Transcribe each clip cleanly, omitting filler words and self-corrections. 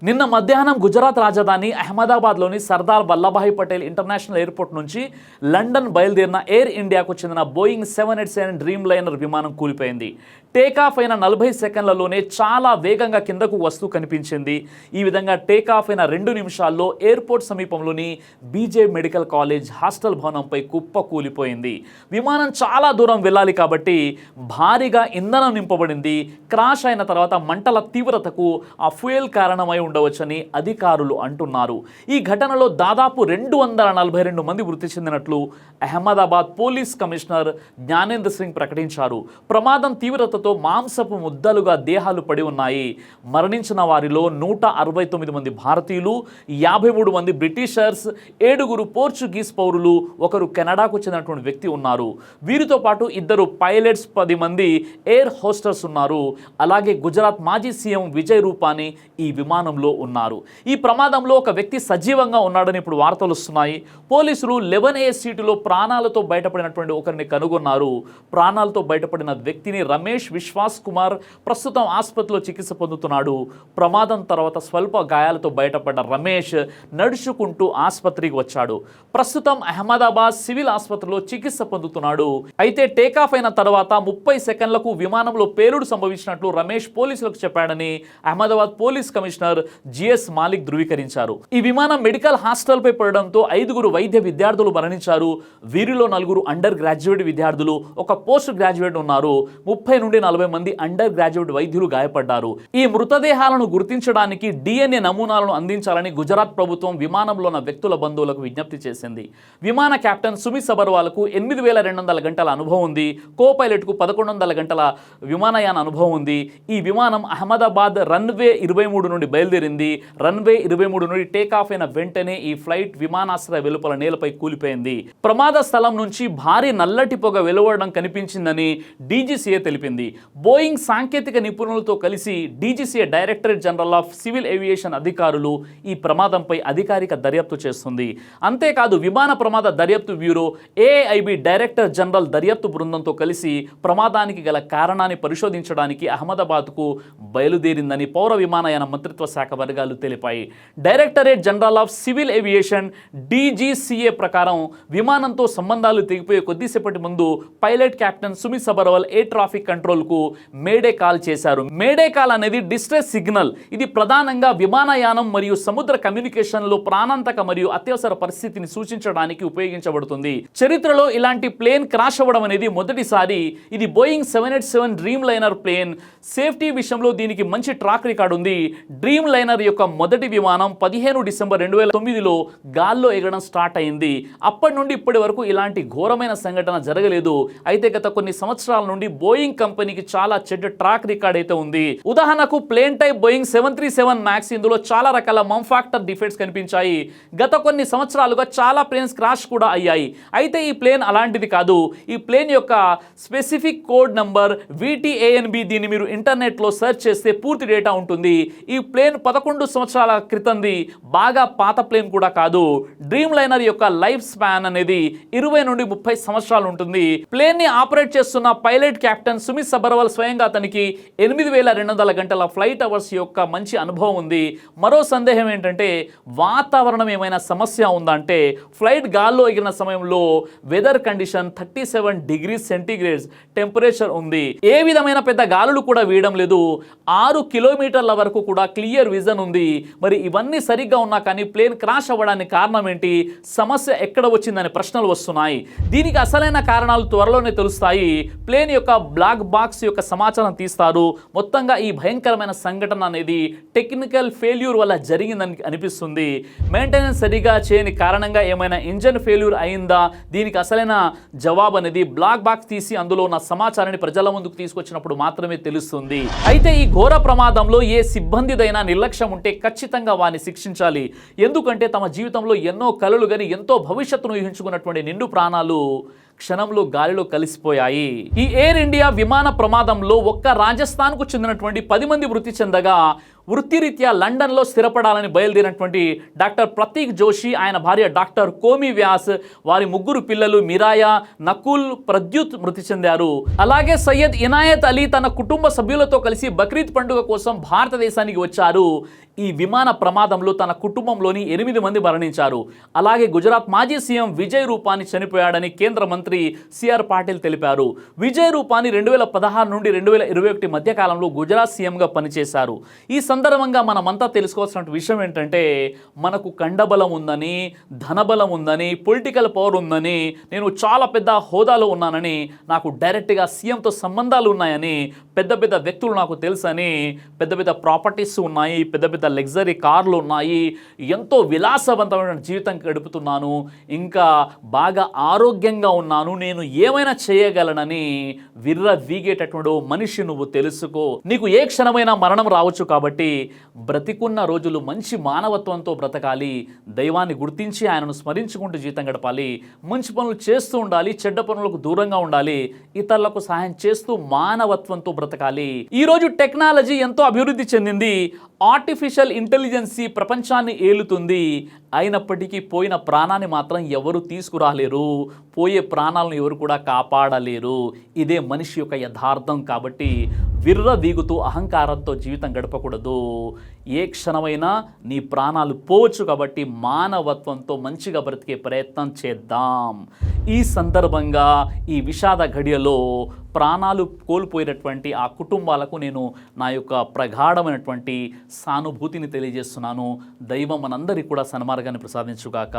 నిన్న మధ్యాహ్నం గుజరాత్ రాజధాని అహ్మదాబాద్లోని సర్దార్ వల్లభాయ్ పటేల్ ఇంటర్నేషనల్ ఎయిర్పోర్ట్ నుంచి లండన్ బయలుదేరిన ఎయిర్ ఇండియాకు చెందిన బోయింగ్ 787 డ్రీమ్ లైనర్ విమానం కూలిపోయింది. టేకాఫ్ అయిన 40 సెకండ్లలోనే చాలా వేగంగా కిందకు వస్తూ కనిపించింది. ఈ విధంగా టేకాఫ్ అయిన 2 నిమిషాల్లో ఎయిర్పోర్ట్ సమీపంలోని బీజే మెడికల్ కాలేజ్ హాస్టల్ భవనంపై కుప్ప కూలిపోయింది. విమానం చాలా దూరం వెళ్ళాలి కాబట్టి భారీగా ఇంధనం నింపబడింది. క్రాష్ అయిన తర్వాత మంటల తీవ్రతకు ఆ ఫ్యూయల్ కారణమై ఉండవచ్చని అధికారులు అంటున్నారు. ఈ ఘటనలో దాదాపు 242 మంది మృతి చెందినట్లు అహ్మదాబాద్ పోలీస్ కమిషనర్ జ్ఞానేంద్ర సింగ్ ప్రకటించారు. ప్రమాదం తీవ్రతతో మాంసపు ముద్దలుగా దేహాలు పడి ఉన్నాయి. మరణించిన వారిలో 169 మంది భారతీయులు, 53 మంది బ్రిటిషర్స్, 7 పోర్చుగీస్ పౌరులు, 1 కెనడాకు చెందినటువంటి వ్యక్తి ఉన్నారు. వీరితో పాటు 2 పైలట్స్, 10 మంది ఎయిర్ హోస్టర్స్ ఉన్నారు. అలాగే గుజరాత్ మాజీ సీఎం విజయ్ రూపానీ ఈ విమానంలో ఉన్నారు. ఈ ప్రమాదంలో ఒక వ్యక్తి సజీవంగా ఉన్నాడని ఇప్పుడు వార్తలు వస్తున్నాయి. పోలీసులు 11A సీటులో ప్రాణాలతో బయటపడినటువంటి ఒకరిని కనుగొన్నారు. ప్రాణాలతో బయటపడిన వ్యక్తిని రమేష్ విశ్వాస్ కుమార్ ప్రస్తుతం ఆసుపత్రిలో చికిత్స పొందుతున్నాడు. ప్రమాదం తర్వాత స్వల్ప గాయాలతో బయటపడ్డ రమేష్ నడుచుకుంటూ ఆసుపత్రికి వచ్చాడు. ప్రస్తుతం అహ్మదాబాద్ సివిల్ ఆసుపత్రిలో చికిత్స పొందుతున్నాడు. అయితే టేకాఫ్ అయిన తర్వాత 30 సెకండ్లకు విమానంలో పేలుడు సంభవించినట్లు రమేష్ పోలీసులకు చెప్పాడని Ahmedabad police commissioner G S Malik ధృవీకరించారు. ఈ విమానం మెడికల్ హాస్టల్ పై పడడంతో 5 వైద్య విద్యార్థులు మరణించారు. వీరిలో 4 అండర్ గ్రాడ్యుయేట్ విద్యార్థులు, 1 పోస్ట్ గ్రాడ్యుయేట్ ఉన్నారు. 30 నుండి 40 మంది అండర్ గ్రాడ్యుయేట్ వైద్యులు గాయపడ్డారు. ఈ మృతదేహాలను గుర్తించడానికి DNA నమూనాలను అందించాలని గుజరాత్ ప్రభుత్వం విమానంలో ఉన్న వ్యక్తుల బంధువులకు విజ్ఞప్తి చేసింది. విమాన కెప్టెన్ సుమిత్ సబర్వాల్కు 8200 గంటల అనుభవం ఉంది. కో పైలట్కు 1100 గంటల విమానయాన అనుభవం ఉంది. ఈ విమానం అహ్మదాబాద్ రన్వే 23 నుండి బయలుదేరింది. రన్వే 23 నుండి టేకాఫ్ అయిన వెంటనే ఈ ఫ్లైట్ విమానాశ్రయ వెలుపల నేలపై కూలిపోయింది. ప్రమాద స్థలం నుంచి భారీ నల్లటి పొగ వెలువడడం కనిపించిందని డీజీసీఏ తెలిపింది. బోయింగ్ సాంకేతిక నిపుణులతో కలిసి DGCA directorate general of civil aviation అధికారులు ఈ ప్రమాదంపై అధికారిక దర్యాప్తు చేస్తుంది. అంతేకాదు విమాన ప్రమాద దర్యాప్తు బ్యూరో ఏఐబి డైరెక్టర్ జనరల్ దర్యాప్తు బృందంతో కలిసి ప్రమాదానికి గల కారణాన్ని పరిశోధించడానికి అహ్మదాబాద్కు బయలుదేరిందని పౌర విమానయాన మంత్రిత్వ శాఖ వర్గాలు తెలిపాయి. Directorate general of civil aviation DGCA ప్రకారం విమానంతో సంబంధాలు తెగిపోయే కొద్దిసేపటి ముందు pilot captain Sumit Sabharwal air traffic కంట్రోల్కు మేడే కాల్ చేశారు. మేడే కాల్ అనేది డిస్ట్రెస్ సిగ్నల్. ఇది ప్రధానంగా విమానయానం మరియు సముద్ర కమ్యూనికేషన్లో ప్రాణాంతక మరియు అత్యవసర పరిస్థితిని సూచించడానికి ఉపయోగించబడుతుంది. చరిత్రలో ఇలాంటి ప్లేన్ క్రాష్ అవ్వడం అనేది మొదటిసారి. ఇది Boeing 787 Dreamliner plane. Safety విషయంలో దీనికి మంచి ట్రాక్ రికార్డు ఉంది. డ్రీమ్ లైనర్ యొక్క మొదటి విమానం 15 డిసెంబర్ 2009లో గాల్లో ఎగరడం స్టార్ట్ అయింది. అప్పటి నుండి ఇప్పటి వరకు ఇలాంటి ఘోరమైన సంఘటన జరగలేదు. అయితే గత కొన్ని సంవత్సరాల నుండి బోయింగ్ కంపెనీకి చాలా చెడ్డ ట్రాక్ రికార్డ్ అయితే ఉంది. ఉదాహరణకు ప్లేన్ టైప్ బోయింగ్ 737 మ్యాక్స్, ఇందులో చాలా రకాల మంఫాక్టర్ డిఫెక్ట్స్ కనిపించాయి. గత కొన్ని సంవత్సరాలుగా చాలా ప్లేన్స్ క్రాష్ కూడా అయ్యాయి. అయితే ఈ ప్లేన్ అలాంటిది కాదు. ఈ ప్లేన్ యొక్క స్పెసిఫిక్ కోడ్ నంబర్ VTANB. దీన్ని మీరు ఇంటర్నెట్లో సెర్చ్ చేస్తే పూర్తి డేటా ఉంటుంది. ఈ ప్లేన్ 11 సంవత్సరాల క్రితంది. బాగా పాత ప్లేన్ కూడా కాదు. డ్రీమ్ లైనర్ యొక్క లైఫ్ స్పాన్ అనేది 20 నుండి 30 సంవత్సరాలు ఉంటుంది. ప్లేన్ ని ఆపరేట్ చేస్తున్న పైలట్ కెప్టెన్ సుమిత్ సబర్వాల్ స్వయంగా అతనికి 8200 గంటల ఫ్లైట్ అవర్స్ యొక్క మంచి అనుభవం ఉంది. మరో సందేహం ఏంటంటే వాతావరణం ఏమైనా సమస్య ఉందంటే ఫ్లైట్ గాల్లో ఎగిరిన సమయంలో weather condition 37 degree centigrade temperature ఉంది. ఏ విధమైన పెద్ద గాలులు కూడా వీయడం లేదు. 6 కిలోమీటర్ల వరకు కూడా క్లియర్ విజన్ ఉంది. మరి ఇవన్నీ సరిగ్గా ఉన్నా కానీ ప్లేన్ క్రాష్ అవ్వడానికి కారణం ఏంటి? సమస్య ఎక్కడ వచ్చిందనే ప్రశ్నలు వస్తున్నాయి. దీనికి అసలైన కారణాలు త్వరలోనే తెలుస్తాయి. ప్లేన్ యొక్క బ్లాక్ బాక్స్ యొక్క సమాచారం తీస్తారు. మొత్తంగా ఈ భయంకరమైన సంఘటన అనేది టెక్నికల్ ఫెయిల్యూర్ వల్ల జరిగిందని అనిపిస్తుంది. మెయింటెనెన్స్ సరిగా చేయని కారణంగా ఏమైనా ఇంజన్ ఫెయిల్యూర్ అయిందా? దీనికి అసలైన జవాబు అనేది బ్లాక్ బాక్స్ తీసి అందులో ఉన్న సమాచారాన్ని ప్రజల ముందుకు తీసుకొచ్చినప్పుడు మాత్రమే తెలుస్తుంది. అయితే ఈ ఘోర ప్రమాదంలో ఏ సిబ్బందిదైనా నిర్లక్ష్యం ఉంటే ఖచ్చితంగా వారిని శిక్షించాలి. ఎందుకంటే తమ జీవితంలో ఎన్నో కలలు గని ఎంతో భవిష్యత్తును ఊహించుకున్నటువంటి నిండు ప్రాణాలు క్షణంలో గాలిలో కలిసిపోయాయి. ఈ ఎయిర్ ఇండియా విమాన ప్రమాదంలో ఒక్క రాజస్థాన్కు చెందినటువంటి 10 మంది మృతి చెందగా వృత్తిరీత్యా లండన్లో స్థిరపడాలని బయలుదేరినటువంటి డాక్టర్ ప్రతీక్ జోషి, ఆయన భార్య డాక్టర్ కోమి వ్యాస్, వారి 3 పిల్లలు మిరాయా, నకుల్, ప్రద్యుత్ మృతి చెందారు. అలాగే సయ్యద్ ఇనాయత్ అలీ తన కుటుంబ సభ్యులతో కలిసి బక్రీద్ పండుగ కోసం భారతదేశానికి వచ్చారు. ఈ విమాన ప్రమాదంలో తన కుటుంబంలోని 8 మంది మరణించారు. అలాగే గుజరాత్ మాజీ సీఎం విజయ్ రూపానీ చనిపోయాడని కేంద్ర మంత్రి సిఆర్ పాటిల్ తెలిపారు. విజయ్ రూపానీ 2016 నుండి 2021 మధ్య కాలంలో గుజరాత్ సీఎంగా పనిచేశారు. ఈ సందర్భంగా మనమంతా తెలుసుకోవాల్సిన విషయం ఏంటంటే, మనకు కండబలం ఉందని, ధనబలం ఉందని, పొలిటికల్ పవర్ ఉందని, నేను చాలా పెద్ద హోదాలో ఉన్నానని, నాకు డైరెక్ట్గా సీఎంతో సంబంధాలు ఉన్నాయని, పెద్ద పెద్ద వ్యక్తులు నాకు తెలుసని, పెద్ద పెద్ద ప్రాపర్టీస్ ఉన్నాయి, పెద్ద పెద్ద లగ్జరీ కార్లు ఉన్నాయి, ఎంతో విలాసవంతమైన జీవితం గడుపుతున్నాను, ఇంకా బాగా ఆరోగ్యంగా ఉన్నాను, నేను ఏమైనా చేయగలనని విర్రవీగేటటువంటి మనిషి నువ్వు తెలుసుకో. నీకు ఏ క్షణమైనా మరణం రావచ్చు కాబట్టి బ్రతికున్న రోజులు మంచి మానవత్వంతో బ్రతకాలి, దైవాన్ని గుర్తించి ఆయనను స్మరించుకుంటూ జీవితం గడపాలి, మంచి పనులు చేస్తూ ఉండాలి, చెడ్డ పనులకు దూరంగా ఉండాలి, ఇతరులకు సహాయం చేస్తూ మానవత్వంతో బ్రతకాలి. ఈరోజు టెక్నాలజీ ఎంతో అభివృద్ధి చెందింది, ఆర్టిఫిషియల్ ఇంటెలిజెన్సీ ప్రపంచాన్ని ఏలుతుంది. అయినప్పటికీ పోయిన ప్రాణాన్ని మాత్రం ఎవరు తీసుకురాలేరు, పోయే ప్రాణాలను ఎవరు కూడా కాపాడలేరు. ఇదే మనిషి యొక్క యథార్థం. కాబట్టి విర్రవీగుతూ అహంకారంతో జీవితం గడపకూడదు. ఏ క్షణమైనా నీ ప్రాణాలు పోవచ్చు కాబట్టి మానవత్వంతో మంచిగా బ్రతికే ప్రయత్నం చేద్దాం. ఈ సందర్భంగా ఈ విషాద ఘడియలో ప్రాణాలు కోల్పోయినటువంటి ఆ కుటుంబాలకు నేను నా యొక్క ప్రగాఢమైనటువంటి సానుభూతిని తెలియజేస్తున్నాను. దైవం మనందరికీ కూడా సన్మార్గాన్ని ప్రసాదించుగాక.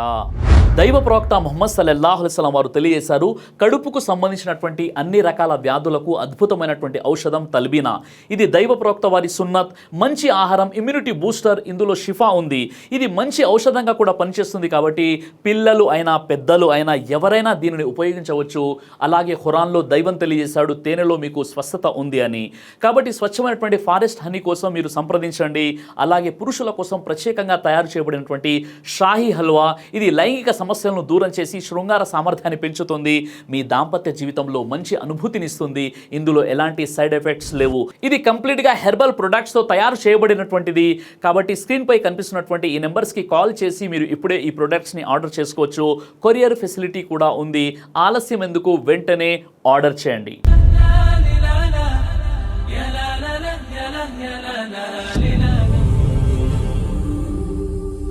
దైవ ప్రవక్త ముహమ్మద్ సల్లల్లాహు అలైహి వసల్లం వారు తెలియజేశారు, కడుపుకు సంబంధించినటువంటి అన్ని రకాల వ్యాధులకు అద్భుతమైనటువంటి ఔషధం తల్బీనా. ఇది దైవ ప్రవక్త వారి సున్నత్, మంచి ఆహారం, ఇమ్యూనిటీ బూస్టర్, ఇందులో షిఫా ఉంది. ఇది మంచి ఔషధంగా కూడా పనిచేస్తుంది కాబట్టి పిల్లలు అయినా పెద్దలు అయినా ఎవరైనా దీనిని ఉపయోగించవచ్చు. అలాగే ఖురాన్లో దైవం తెలియజేశాడు, తేనెలో మీకు స్వస్థత ఉంది అని. కాబట్టి స్వచ్ఛమైనటువంటి ఫారెస్ట్ హనీ కోసం మీరు సంప్రదించండి. అలాగే పురుషుల కోసం ప్రత్యేకంగా తయారు చేయబడినటువంటి షాహీ హల్వా, ఇది లైంగిక సమస్యలను దూరం చేసి శృంగార సామర్థ్యాన్ని పెంచుతుంది, మీ దాంపత్య జీవితంలో మంచి అనుభూతినిస్తుంది. ఇందులో ఎలాంటి సైడ్ ఎఫెక్ట్స్ లేవు. ఇది కంప్లీట్గా హెర్బల్ ప్రొడక్ట్స్తో తయారు చేయబడినటువంటిది. కాబట్టి స్క్రీన్ పై కనిపిస్తున్నటువంటి ఈ నెంబర్స్కి కాల్ చేసి మీరు ఇప్పుడే ఈ ప్రొడక్ట్స్ని ఆర్డర్ చేసుకోవచ్చు. కొరియర్ ఫెసిలిటీ కూడా ఉంది. ఆలస్యం ఎందుకు, వెంటనే ఆర్డర్ చేయండి.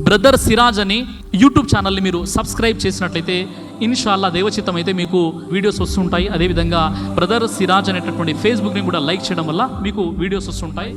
బ్రదర్ సిరాజ్ అని యూట్యూబ్ ఛానల్ని మీరు సబ్స్క్రైబ్ చేసినట్లయితే ఇన్షాల్లా దేవచిత్తం అయితే మీకు వీడియోస్ వస్తుంటాయి. అదేవిధంగా బ్రదర్ సిరాజ్ అనేటటువంటి ఫేస్బుక్ని కూడా లైక్ చేయడం వల్ల మీకు వీడియోస్ వస్తుంటాయి.